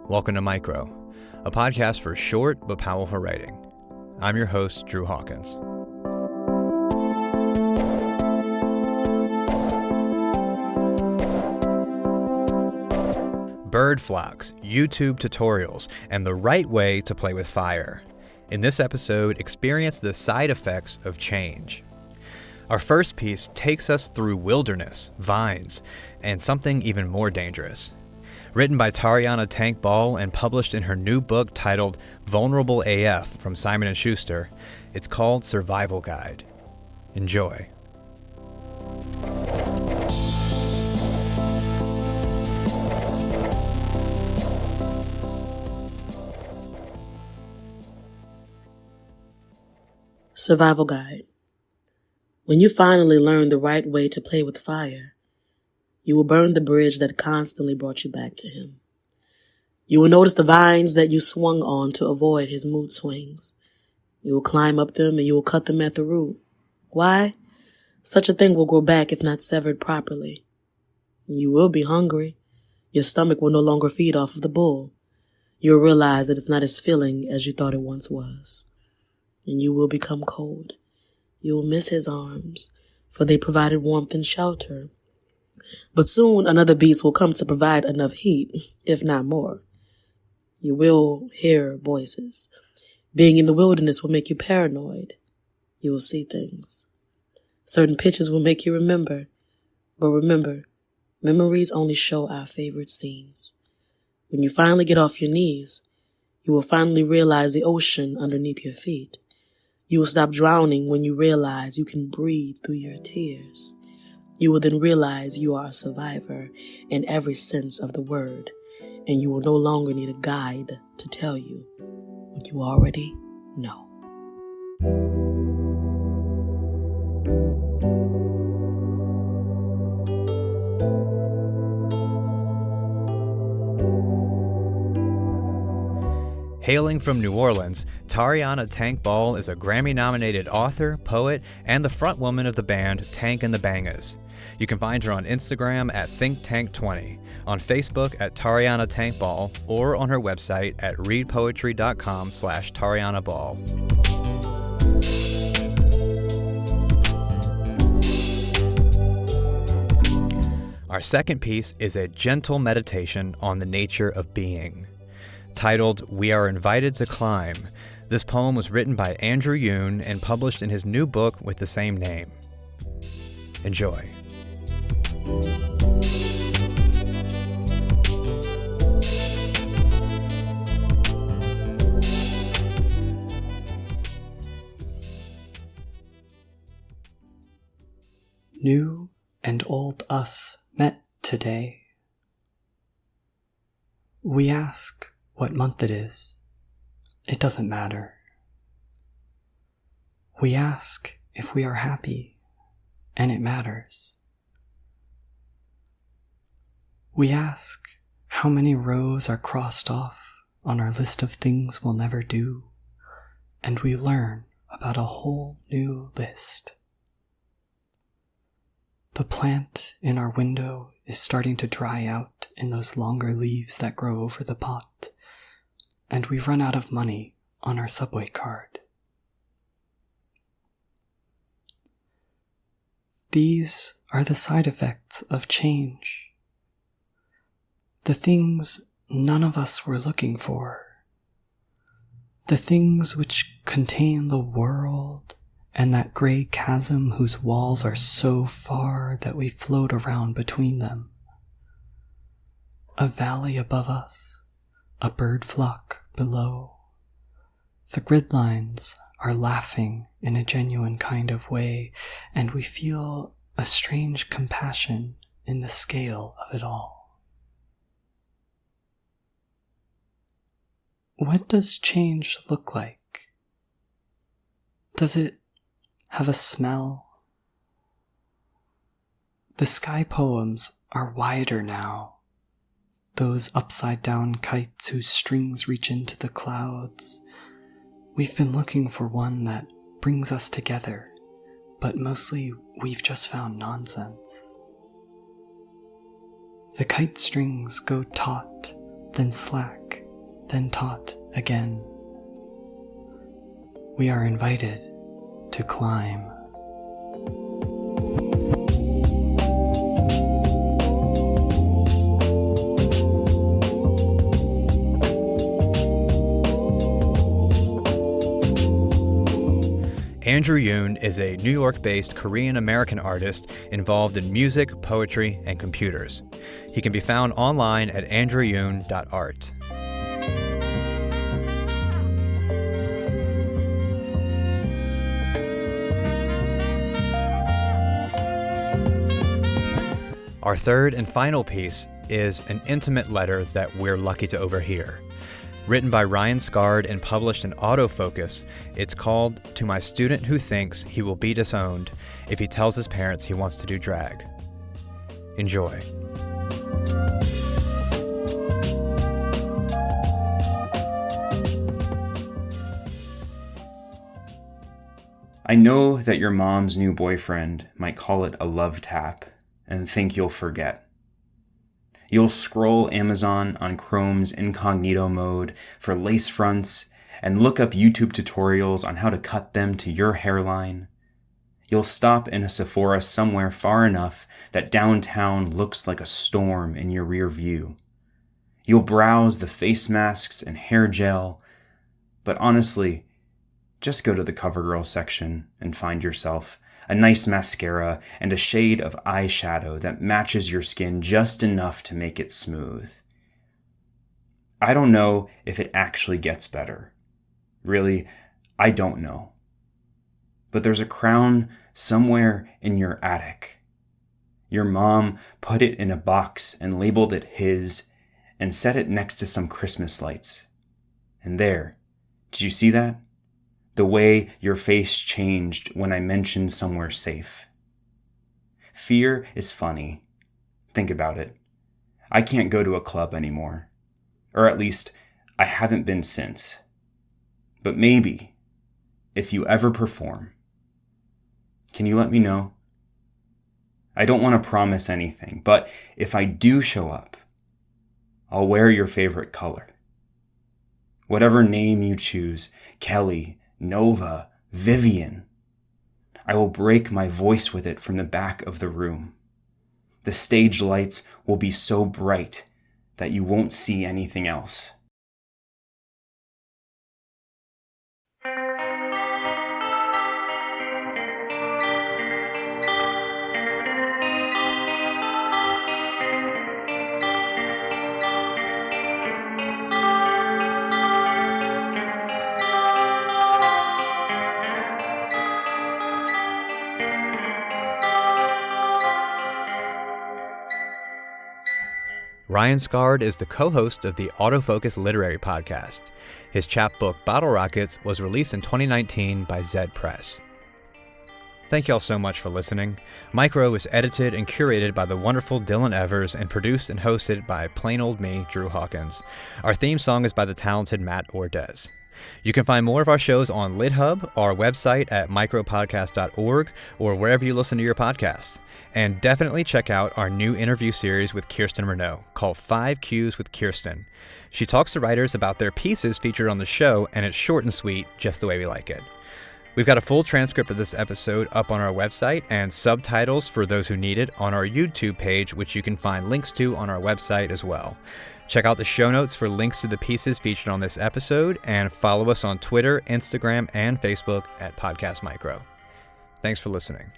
Welcome to Micro, a podcast for short but powerful writing. I'm your host, Drew Hawkins. Birdflocks, YouTube tutorials, and the right way to play with fire. In this episode, experience the side effects of change. Our first piece takes us through wilderness, vines, and something even more dangerous. Written by Tarriona Tank Ball and published in her new book titled Vulnerable AF from Simon Schuster, it's called Survival Guide. Enjoy. Survival Guide. When you finally learn the right way to play with fire, you will burn the bridge that constantly brought you back to him. You will notice the vines that you swung on to avoid his mood swings. You will climb up them and you will cut them at the root. Why? Such a thing will grow back if not severed properly. You will be hungry. Your stomach will no longer feed off of the bull. You will realize that it's not as filling as you thought it once was. And you will become cold. You will miss his arms, for they provided warmth and shelter. But soon another beast will come to provide enough heat, if not more. You will hear voices. Being in the wilderness will make you paranoid. You will see things. Certain pictures will make you remember. But remember, memories only show our favorite scenes. When you finally get off your knees, you will finally realize the ocean underneath your feet. You will stop drowning when you realize you can breathe through your tears. You will then realize you are a survivor in every sense of the word, and you will no longer need a guide to tell you what you already know. Hailing from New Orleans, Tarriona Tank Ball is a Grammy-nominated author, poet, and the frontwoman of the band Tank and The Bangas. You can find her on Instagram at ThinkTank20, on Facebook at Tarriona Tank Ball, or on her website at readpoetry.com/Tarriona Ball. Our second piece is a gentle meditation on the nature of being. Titled, We Are Invited to Climb, this poem was written by Andrew Yoon and published in his new book with the same name. Enjoy. New and old us met today. We ask what month it is. It doesn't matter. We ask if we are happy, and it matters. We ask how many rows are crossed off on our list of things we'll never do, and we learn about a whole new list. The plant in our window is starting to dry out in those longer leaves that grow over the pot, and we've run out of money on our subway card. These are the side effects of change. The things none of us were looking for. The things which contain the world and that gray chasm whose walls are so far that we float around between them. A valley above us, a bird flock below. The grid lines are laughing in a genuine kind of way, and we feel a strange compassion in the scale of it all. What does change look like? Does it have a smell? The sky poems are wider now. Those upside-down kites whose strings reach into the clouds. We've been looking for one that brings us together, but mostly we've just found nonsense. The kite strings go taut, then slack, then taught again. We are invited to climb. Andrew Yoon is a New York-based Korean-American artist involved in music, poetry, and computers. He can be found online at andrewyoon.art. Our third and final piece is an intimate letter that we're lucky to overhear. Written by Ryan Skaryd and published in Autofocus, it's called "To My Student Who Thinks He Will Be Disowned If He Tells His Parents He Wants to Do Drag." Enjoy. I know that your mom's new boyfriend might call it a love tap and think you'll forget. You'll scroll Amazon on Chrome's incognito mode for lace fronts and look up YouTube tutorials on how to cut them to your hairline. You'll stop in a Sephora somewhere far enough that downtown looks like a storm in your rear view. You'll browse the face masks and hair gel, but honestly, just go to the CoverGirl section and find yourself a nice mascara and a shade of eyeshadow that matches your skin just enough to make it smooth. I don't know if it actually gets better. Really, I don't know. But there's a crown somewhere in your attic. Your mom put it in a box and labeled it his and set it next to some Christmas lights. And there, did you see that? The way your face changed when I mentioned somewhere safe. Fear is funny. Think about it. I can't go to a club anymore. Or at least, I haven't been since. But maybe, if you ever perform, can you let me know? I don't want to promise anything, but if I do show up, I'll wear your favorite color. Whatever name you choose, Kelly, Nova, Vivian. I will break my voice with it from the back of the room. The stage lights will be so bright that you won't see anything else. Ryan Skaryd is the co-host of the Autofocus Literary Podcast. His chapbook, Bottle Rockets, was released in 2019 by ZED Press. Thank y'all so much for listening. Micro is edited and curated by the wonderful Dylan Evers and produced and hosted by plain old me, Drew Hawkins. Our theme song is by the talented Matt Ordez. You can find more of our shows on LitHub, our website at micropodcast.org, or wherever you listen to your podcasts. And definitely check out our new interview series with Kirsten Renaud called 5 Qs with Kirsten. She talks to writers about their pieces featured on the show, and it's short and sweet, just the way we like it. We've got a full transcript of this episode up on our website and subtitles for those who need it on our YouTube page, which you can find links to on our website as well. Check out the show notes for links to the pieces featured on this episode, and follow us on Twitter, Instagram, and Facebook at Podcast Micro. Thanks for listening.